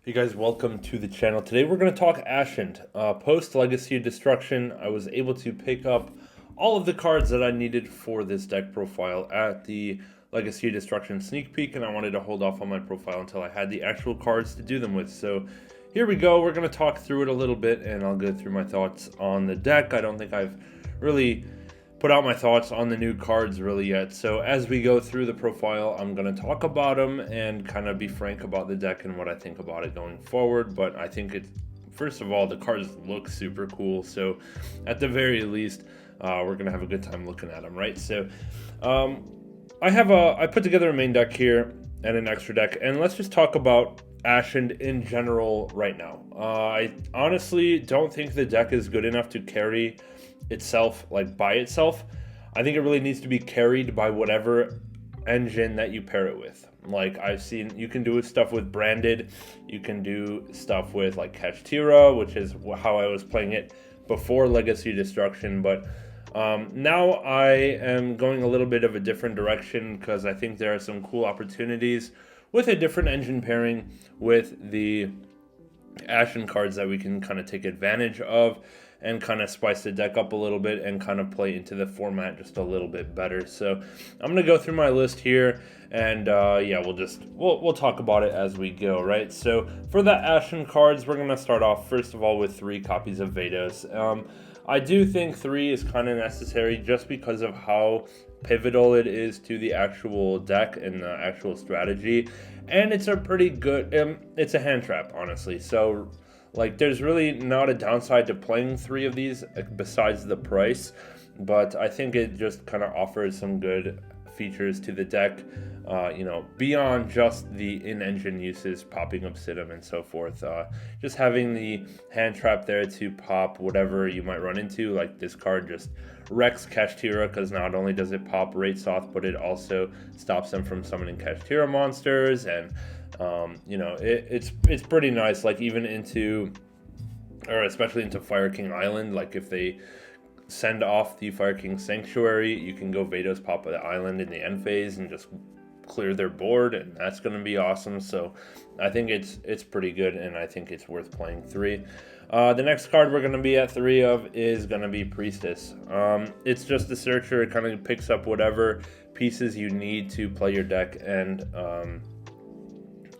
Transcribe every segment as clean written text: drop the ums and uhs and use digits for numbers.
Hey guys, welcome to the channel. Today we're going to talk Ashened. Post Legacy of Destruction, I was able to pick up all of the cards that I needed for this deck profile at the Legacy of Destruction sneak peek, and I wanted to hold off on my profile until I had the actual cards to do them with. So here we go. We're going to talk through it a little bit, and I'll go through my thoughts on the deck. I don't think I've really put out my thoughts on the new cards really yet. So as we go through the profile, I'm going to talk about them and kind of be frank about the deck and what I think about it going forward. But I think first of all, the cards look super cool. So at the very least, we're going to have a good time looking at them, right? So I put together a main deck here and an extra deck, and let's just talk about Ashened in general right now. I honestly don't think the deck is good enough to carry itself like by itself. I think it really needs to be carried by whatever engine that you pair it with. Like I've seen, you can do stuff with branded, you can do stuff with like Kashtira, which is how I was playing it before Legacy Destruction, but now I am going a little bit of a different direction because I think there are some cool opportunities with a different engine pairing with the Ashen cards that we can kind of take advantage of and kind of spice the deck up a little bit and kind of play into the format just a little bit better. So I'm gonna go through my list here, and yeah, we'll talk about it as we go, right? So for the Ashen cards, we're gonna start off first of all with 3 copies of Vados. I do think 3 is kind of necessary just because of how pivotal it is to the actual deck and the actual strategy, and it's a pretty good it's a hand trap, honestly. So like there's really not a downside to playing 3 of these besides the price, but I think it just kind of offers some good features to the deck, beyond just the in-engine uses, popping Obsidian and so forth. Just having the hand trap there to pop whatever you might run into, like this card just wrecks Kashtira because not only does it pop Rate Soth, but it also stops them from summoning Kashtira monsters, and it's pretty nice, like even into, or especially into Fire King Island. Like if they send off the Fire King Sanctuary, you can go Vados pop the island in the end phase and just clear their board, and that's going to be awesome. So I think it's pretty good, and I think it's worth playing 3. The next card we're going to be at 3 of is going to be Priestess. It's just a searcher. It kind of picks up whatever pieces you need to play your deck, and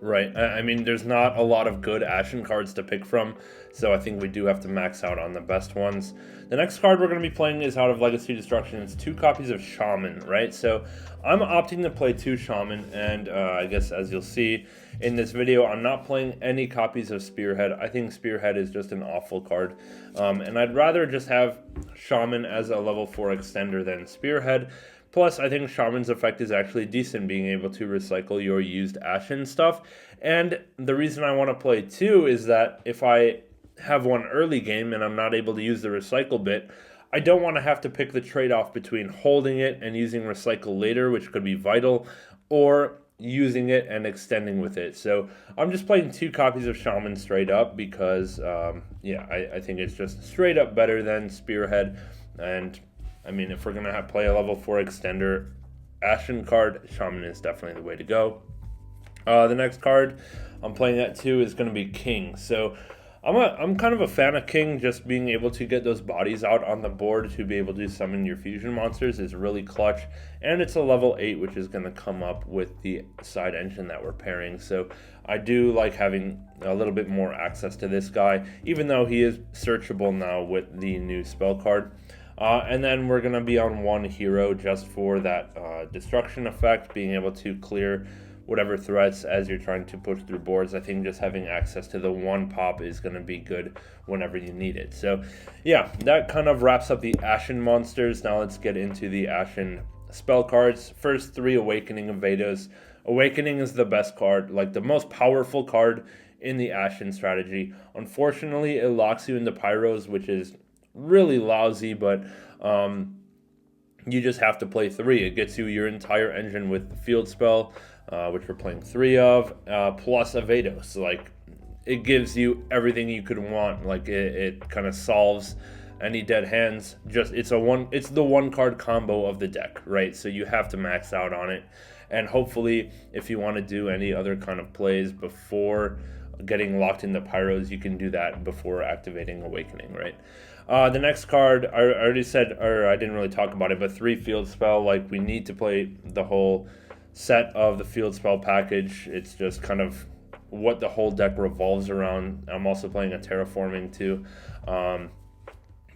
right, I mean, there's not a lot of good Ashen cards to pick from, so I think we do have to max out on the best ones. The next card we're going to be playing is out of Legacy Destruction. It's 2 copies of Shaman, right? So I'm opting to play 2 Shaman, and I guess as you'll see in this video, I'm not playing any copies of Spearhead. I think Spearhead is just an awful card, and I'd rather just have Shaman as a level 4 extender than Spearhead. Plus, I think Shaman's effect is actually decent, being able to recycle your used Ashen stuff. And the reason I want to play 2 is that if I have one early game and I'm not able to use the recycle bit, I don't want to have to pick the trade-off between holding it and using recycle later, which could be vital, or using it and extending with it. So I'm just playing 2 copies of Shaman straight up because, I think it's just straight up better than Spearhead. And I mean, if we're going to play a level 4 extender Ashen card, Shaman is definitely the way to go. The next card I'm playing at 2 is going to be King. So I'm kind of a fan of King. Just being able to get those bodies out on the board to be able to summon your fusion monsters is really clutch. And it's a level 8, which is going to come up with the side engine that we're pairing. So I do like having a little bit more access to this guy, even though he is searchable now with the new spell card. And then we're going to be on 1 hero just for that destruction effect, being able to clear whatever threats as you're trying to push through boards. I think just having access to the 1 pop is going to be good whenever you need it. So yeah, that kind of wraps up the Ashen monsters. Now let's get into the Ashen spell cards. First, 3 Awakening of Vados. Awakening is the best card, like the most powerful card in the Ashen strategy. Unfortunately, it locks you into Pyros, which is really lousy, but you just have to play 3. It gets you your entire engine with the field spell, which we're playing 3 of, plus a Vados. Like, it gives you everything you could want. Like, it kind of solves any dead hands. It's the 1 card combo of the deck, right? So you have to max out on it. And hopefully, if you want to do any other kind of plays before getting locked into pyros, you can do that before activating Awakening, right? The next card, I already said, or I didn't really talk about it, but 3 field spell. Like, we need to play the whole set of the field spell package. It's just kind of what the whole deck revolves around. I'm also playing a terraforming too.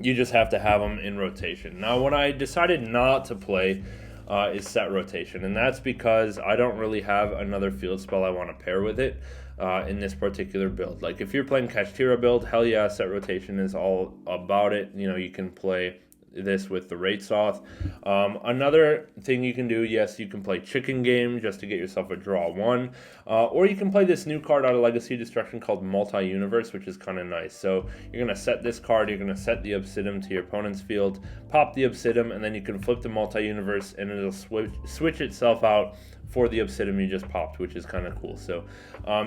You just have to have them in rotation. Now, what I decided not to play is set rotation, and that's because I don't really have another field spell I want to pair with it in this particular build. Like, if you're playing Kashtira build, hell yeah, set rotation is all about it. You know, you can play this with the Wraithsoth. Another thing you can do, yes, you can play Chicken Game just to get yourself a draw 1, or you can play this new card out of Legacy Destruction called Multi-Universe, which is kind of nice. So you're going to set this card, you're going to set the Obsidian to your opponent's field, pop the Obsidian, and then you can flip the Multi-Universe, and it'll switch itself out for the Obsidian you just popped, which is kind of cool. So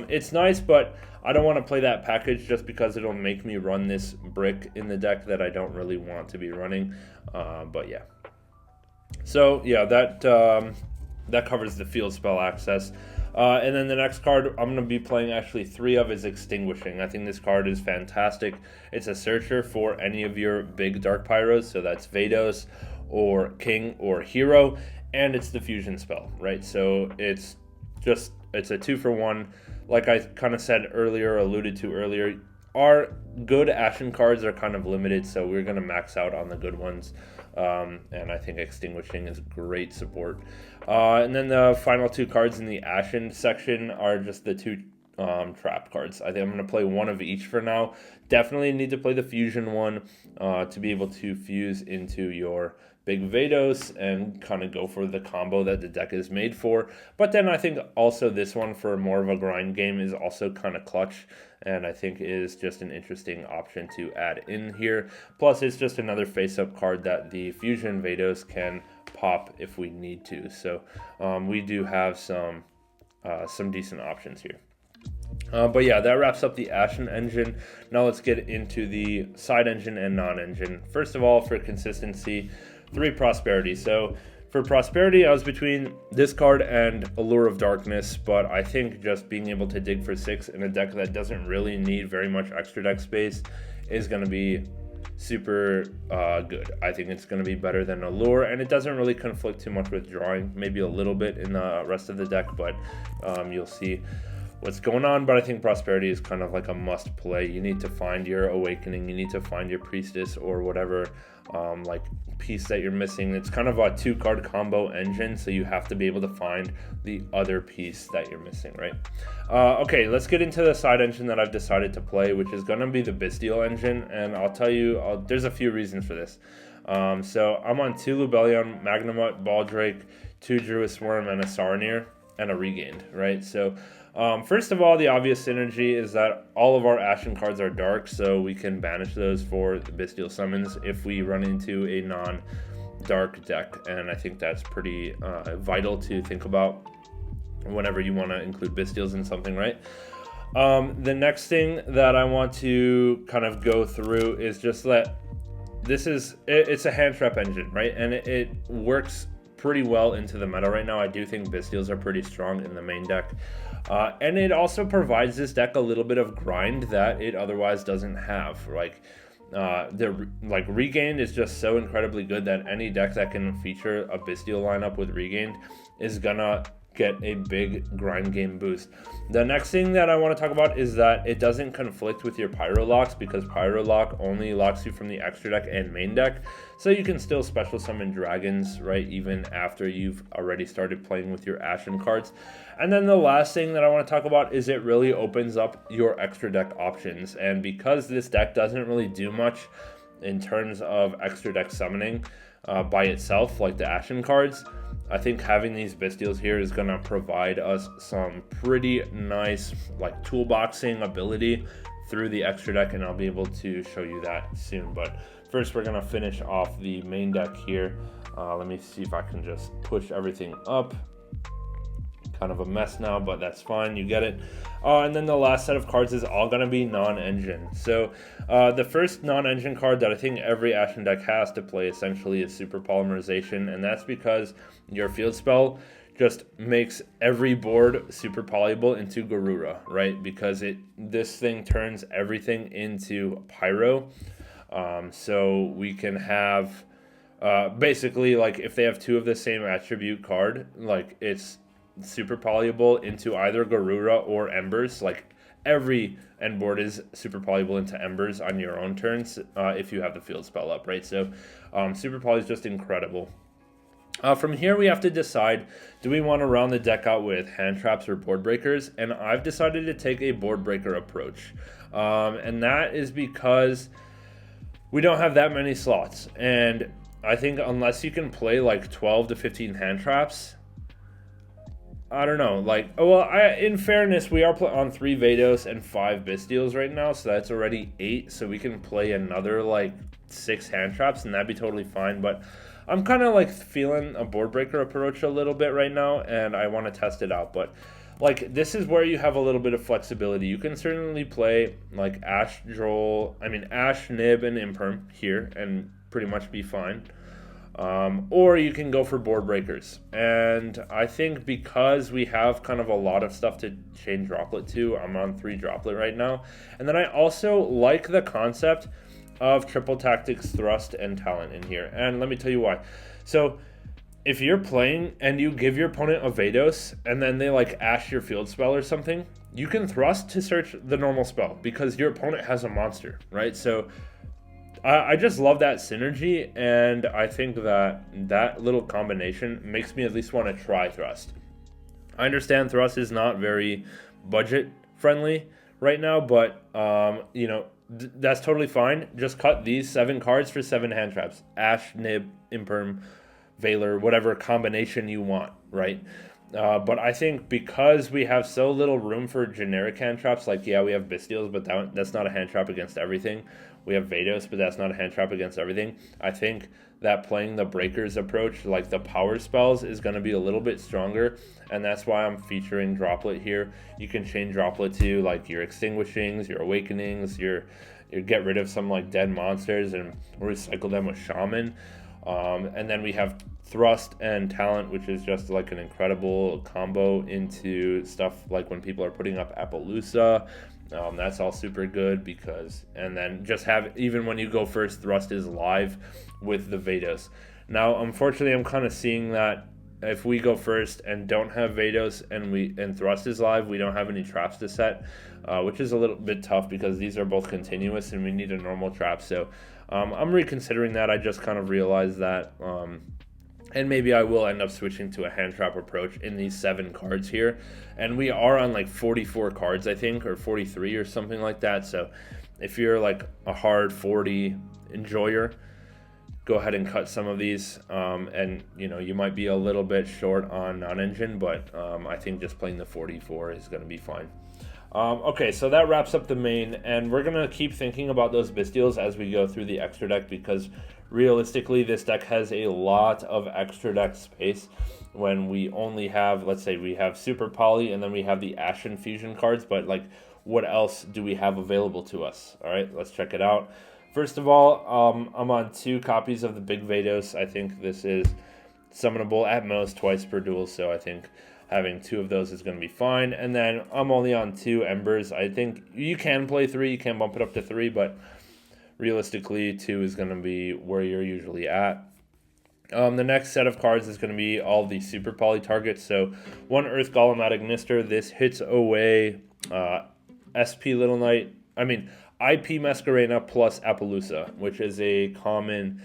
it's nice, but I don't want to play that package just because it'll make me run this brick in the deck that I don't really want to be running. But yeah. So yeah, that covers the field spell access. And then the next card I'm going to be playing actually 3 of is Extinguishing. I think this card is fantastic. It's a searcher for any of your big dark pyros, so that's Vados or King or Hero, and it's the fusion spell, right? So it's a 2-for-1. Like I kind of said earlier, alluded to earlier, our good Ashen cards are kind of limited, so we're going to max out on the good ones. And I think Extinguishing is great support. And then the final 2 cards in the Ashen section are just the 2 trap cards. I think I'm going to play 1 of each for now. Definitely need to play the fusion one to be able to fuse into your big Vados and kind of go for the combo that the deck is made for. But then I think also this one for more of a grind game is also kind of clutch, and I think is just an interesting option to add in here. Plus, it's just another face-up card that the fusion Vados can pop if we need to. So we do have some decent options here. But yeah, that wraps up the Ashen engine. Now let's get into the side engine and non-engine. First of all, for consistency, 3 Prosperity. So for Prosperity, I was between this card and Allure of Darkness, but I think just being able to dig for 6 in a deck that doesn't really need very much extra deck space is going to be super good. I think it's going to be better than Allure, and it doesn't really conflict too much with drawing, maybe a little bit in the rest of the deck, but you'll see what's going on. But I think Prosperity is kind of like a must play. You need to find your Awakening, you need to find your Priestess or whatever like piece that you're missing. It's kind of a 2-card combo engine, so you have to be able to find the other piece that you're missing, right? Okay, let's get into the side engine that I've decided to play, which is going to be the Bystial engine, and I'll tell you, there's a few reasons for this. So I'm on 2 Lubellion, Magnemite, Baldrake, 2 Druid Worm, and a Saronir, and a Regained, right? So first of all, the obvious synergy is that all of our Ashen cards are dark, so we can banish those for the Bystial summons if we run into a non-dark deck, and I think that's pretty vital to think about whenever you want to include Bystials in something, right? The next thing that I want to kind of go through is just that it's a hand trap engine, right? And it works pretty well into the meta right now. I do think Bystials are pretty strong in the main deck. And it also provides this deck a little bit of grind that it otherwise doesn't have. Regained is just so incredibly good that any deck that can feature a Bystial lineup with Regained is gonna get a big grind game boost. The next thing that I want to talk about is that it doesn't conflict with your Pyro locks, because Pyro lock only locks you from the extra deck and main deck, so you can still special summon dragons, right, even after you've already started playing with your Ashen cards. And then the last thing that I want to talk about is it really opens up your extra deck options, and because this deck doesn't really do much in terms of extra deck summoning by itself, like the Ashen cards, I think having these Bystials here is going to provide us some pretty nice like toolboxing ability through the extra deck, and I'll be able to show you that soon. But first we're going to finish off the main deck here. Let me see if I can just push everything up. Kind of a mess now, but that's fine, you get it. And then the last set of cards is all going to be non-engine. So the first non-engine card that I think every Ashen deck has to play essentially is Super Polymerization, and that's because your field spell just makes every board super polyable into Garura, right? Because this thing turns everything into pyro. So we can have basically, like, if they have two of the same attribute card, like, it's super polyable into either Garura or Embers. Like, every end board is super polyable into Embers on your own turns if you have the field spell up, right? So super poly is just incredible. From here, we have to decide, do we want to round the deck out with hand traps or board breakers? And I've decided to take a board breaker approach. And that is because we don't have that many slots. And I think unless you can play like 12 to 15 hand traps, I don't know. Like, well, in fairness, we are on 3 Vados and 5 Bystials right now, so that's already 8. So we can play another like 6 hand traps, and that'd be totally fine. But I'm kind of like feeling a board breaker approach a little bit right now, and I want to test it out. But like, this is where you have a little bit of flexibility. You can certainly play like Ash, Nib, and Imperm here and pretty much be fine. Or you can go for board breakers. And I think because we have kind of a lot of stuff to chain droplet to, I'm on 3 droplet right now. And then I also like the concept of triple tactics, thrust, and talent in here. And let me tell you why. So if you're playing and you give your opponent a Vados and then they like Ash your field spell or something, you can thrust to search the normal spell because your opponent has a monster, right? So I just love that synergy, and I think that little combination makes me at least want to try thrust. I understand thrust is not very budget friendly right now, but you know, that's totally fine. Just cut these 7 cards for 7 hand traps. Ash, Nib, Imperm, Valor, whatever combination you want, right? But I think because we have so little room for generic hand traps, like, yeah, we have Bystials, but that's not a hand trap against everything. We have Vados, but that's not a hand trap against everything. I think that playing the breakers approach, like the power spells, is going to be a little bit stronger, and that's why I'm featuring droplet here. You can chain droplet to like your extinguishings, your awakenings, your get rid of some like dead monsters and recycle them with shaman. And then we have thrust and talent, which is just like an incredible combo into stuff like when people are putting up Appaloosa. That's all super good because, and then just have, even when you go first, thrust is live with the Vados. Now, unfortunately, I'm kind of seeing that if we go first and don't have Vados and thrust is live, we don't have any traps to set, which is a little bit tough because these are both continuous and we need a normal trap. So I'm reconsidering that. I just kind of realized that. And maybe I will end up switching to a hand trap approach in these 7 cards here. And we are on like 44 cards, I think, or 43 or something like that. So if you're like a hard 40 enjoyer, go ahead and cut some of these. And, you know, you might be a little bit short on non-engine, but I think just playing the 44 is going to be fine. Okay, so that wraps up the main, and we're going to keep thinking about those Bystials as we go through the extra deck, because realistically this deck has a lot of extra deck space when we only have, let's say we have Super Poly and then we have the Ashen fusion cards, but like, what else do we have available to us? All right, let's check it out. First of all, I'm on 2 copies of the Big Vados. I think this is summonable at most twice per duel, so I think having 2 of those is going to be fine. And then I'm only on 2 Embers. I think you can play 3, you can bump it up to 3, but realistically 2 is going to be where you're usually at. The next set of cards is going to be all the Super Poly targets. So 1 Earth Golem at Ignister. This hits away SP Little Knight. IP Masquerena plus Appaloosa, which is a common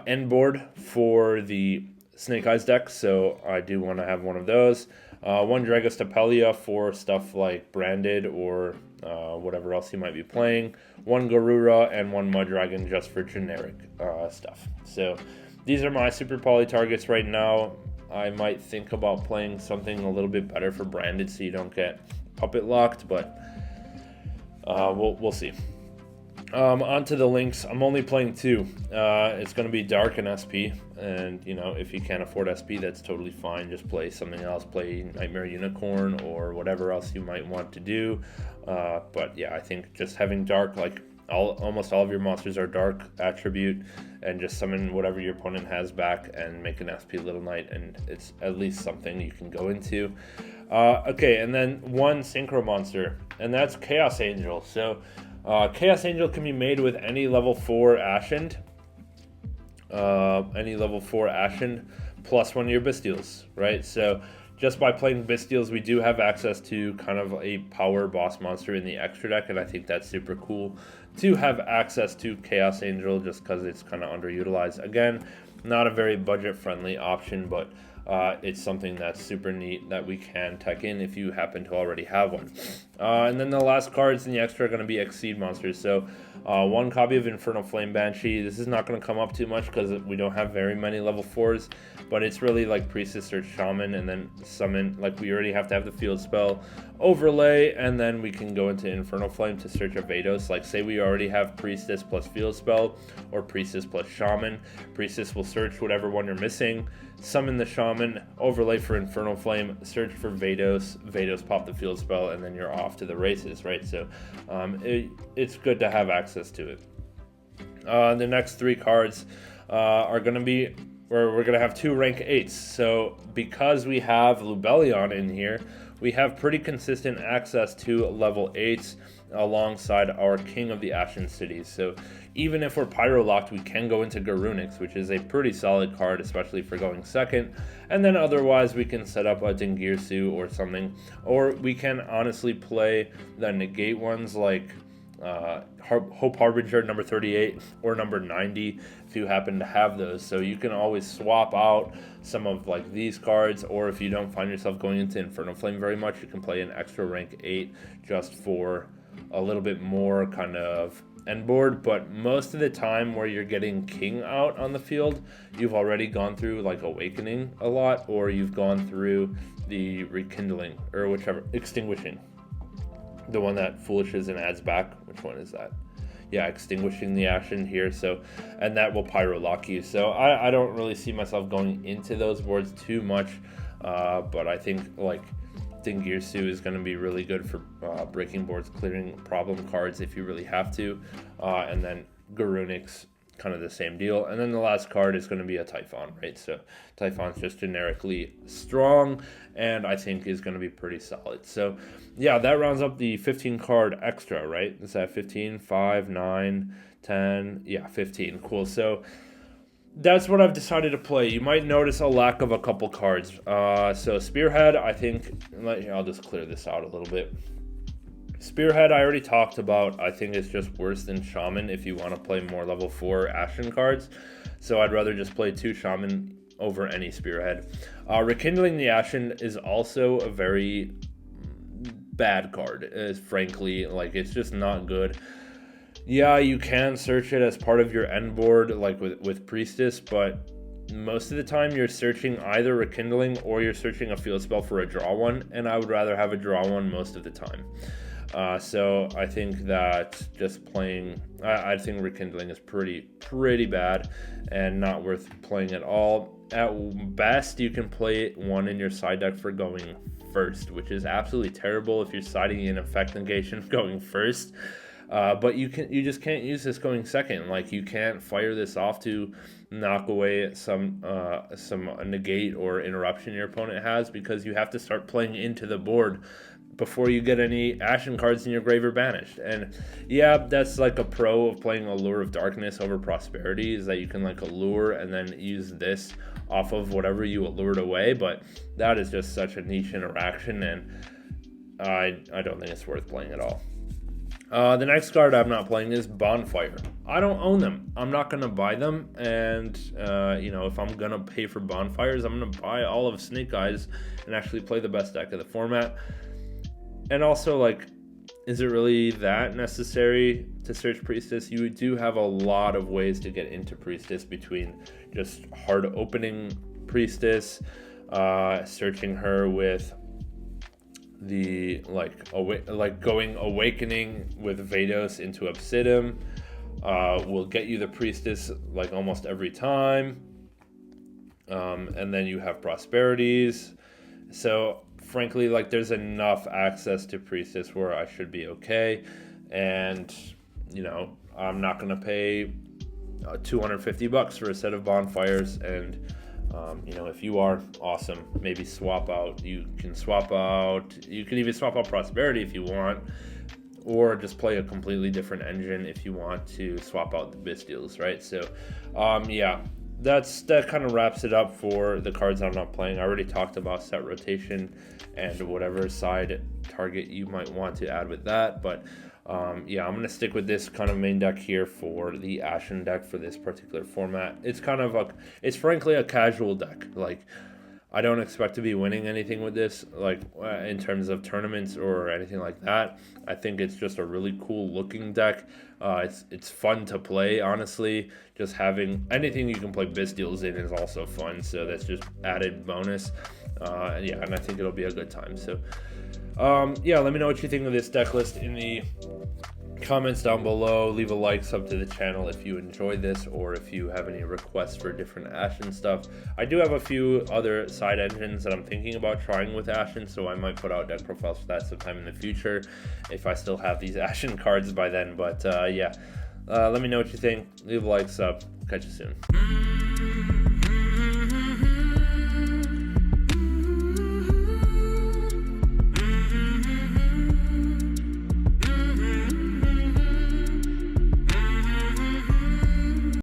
end board for the Snake Eyes deck, so I do want to have 1 of those. 1 Dragostapelia for stuff like Branded or whatever else you might be playing. 1 Garura and 1 Muddragon just for generic stuff. So these are my Super Poly targets right now. I might think about playing something a little bit better for Branded so you don't get puppet locked, but we'll see. Onto the links. I'm only playing 2. It's going to be Dark and SP, and you know, if you can't afford SP, that's totally fine. Just play something else. Play Nightmare Unicorn or whatever else you might want to do. But yeah, I think just having Dark, like, almost all of your monsters are dark attribute, and just summon whatever your opponent has back and make an SP Little Knight, and it's at least something you can go into. Okay, and then one synchro monster, and that's Chaos Angel. So Chaos Angel can be made with any level 4 Ashened, plus one of your Bystials, right? So just by playing Bystials, we do have access to kind of a power boss monster in the extra deck, and I think that's super cool to have access to Chaos Angel just because it's kind of underutilized. Again, not a very budget-friendly option, but it's something that's super neat that we can tech in if you happen to already have one. And then the last cards in the extra are going to be Exceed monsters. So one copy of Infernal Flame Banshee. This is not going to come up too much because we don't have very many level 4s, but it's really like Priestess or Shaman, and then summon, like we already have to have the field spell, overlay, and then we can go into Infernal Flame to search a Vados. Like say we already have Priestess plus field spell, or Priestess plus Shaman. Priestess will search whatever one you're missing, summon the Shaman, overlay for Infernal Flame, search for Vados, Vados pop the field spell, and then you're off to the races, right? So it's good to have access to it. The next 3 cards are going to be, we're going to have 2 rank 8s. So because we have Lubellion in here, we have pretty consistent access to level 8s alongside our King of the Ashen Cities. So even if we're Pyro locked, we can go into Garunix, which is a pretty solid card, especially for going second. And then otherwise we can set up a Dingirsu or something, or we can honestly play the negate ones like Hope Harbinger number 38 or number 90 if you happen to have those. So you can always swap out some of like these cards, or if you don't find yourself going into Infernal Flame very much, you can play an extra rank 8 just for a little bit more kind of end board. But most of the time where you're getting King out on the field, you've already gone through like Awakening a lot, or you've gone through the Rekindling, or whichever, Extinguishing. The one that foolishes and adds back. Which one is that? Yeah, Extinguishing the Ashen here. So, and that will Pyro lock you. So I don't really see myself going into those boards too much. But I think like Dingirsu is going to be really good for breaking boards, clearing problem cards if you really have to. And then Garunix, kind of the same deal. And then the last card is going to be a Typhon, right? So Typhon's just generically strong, and I think is going to be pretty solid. So yeah, that rounds up the 15 card extra, right? Is that 15, 5, 9, 10? Yeah, 15. Cool. So that's what I've decided to play. You might notice a lack of a couple cards. So Spearhead, I think, I'll just clear this out a little bit. Spearhead, I already talked about. I think it's just worse than Shaman if you want to play more level 4 Ashen cards. So I'd rather just play 2 Shaman over any Spearhead. Rekindling the Ashen is also a very bad card, frankly. Like, it's just not good. Yeah, you can search it as part of your end board, like with Priestess, but most of the time you're searching either Rekindling or you're searching a field spell for a draw one, and I would rather have a draw one most of the time. So I think that just playing, I think Rekindling is pretty bad and not worth playing at all. At best, you can play one in your side deck for going first, which is absolutely terrible if you're siding in effect negation going first. But you just can't use this going second. Like, you can't fire this off to knock away some negate or interruption your opponent has, because you have to start playing into the board before you get any Ashen cards in your grave or banished. And yeah, that's like a pro of playing Allure of Darkness over Prosperity, is that you can like allure and then use this off of whatever you allured away, but that is just such a niche interaction, and I don't think it's worth playing at all. The next card I'm not playing is Bonfire. I don't own them. I'm not going to buy them, and if I'm going to pay for Bonfires, I'm going to buy all of Snake Eyes and actually play the best deck of the format. And also, like, is it really that necessary to search Priestess? You do have a lot of ways to get into Priestess, between just hard opening Priestess, searching her with the going Awakening with Vados into Obsidian will get you the Priestess like almost every time, and then you have Prosperities. So frankly, like, there's enough access to Priestess where I should be okay. And you know, I'm not going to pay $250 for a set of bonfires. And you know, if you are, awesome, maybe swap out. You can even swap out prosperity if you want, or just play a completely different engine if you want to swap out the Bystials, right? So yeah, that kind of wraps it up for the cards I'm not playing. I already talked about set rotation and whatever side target you might want to add with that, but yeah, I'm gonna stick with this kind of main deck here for the Ashen deck for this particular format. It's kind of it's frankly a casual deck. Like, I don't expect to be winning anything with this, like in terms of tournaments or anything like that. I think it's just a really cool looking deck. It's fun to play, honestly. Just having anything you can play Bystials in is also fun, so that's just added bonus. Yeah, and I think it'll be a good time. So yeah, let me know what you think of this deck list in the comments down below. Leave a like, sub to the channel if you enjoy this, or if you have any requests for different Ashen stuff. I do have a few other side engines that I'm thinking about trying with Ashen, so I might put out deck profiles for that sometime in the future if I still have these Ashen cards by then. But yeah, let me know what you think. Leave a like, sub. Catch you soon.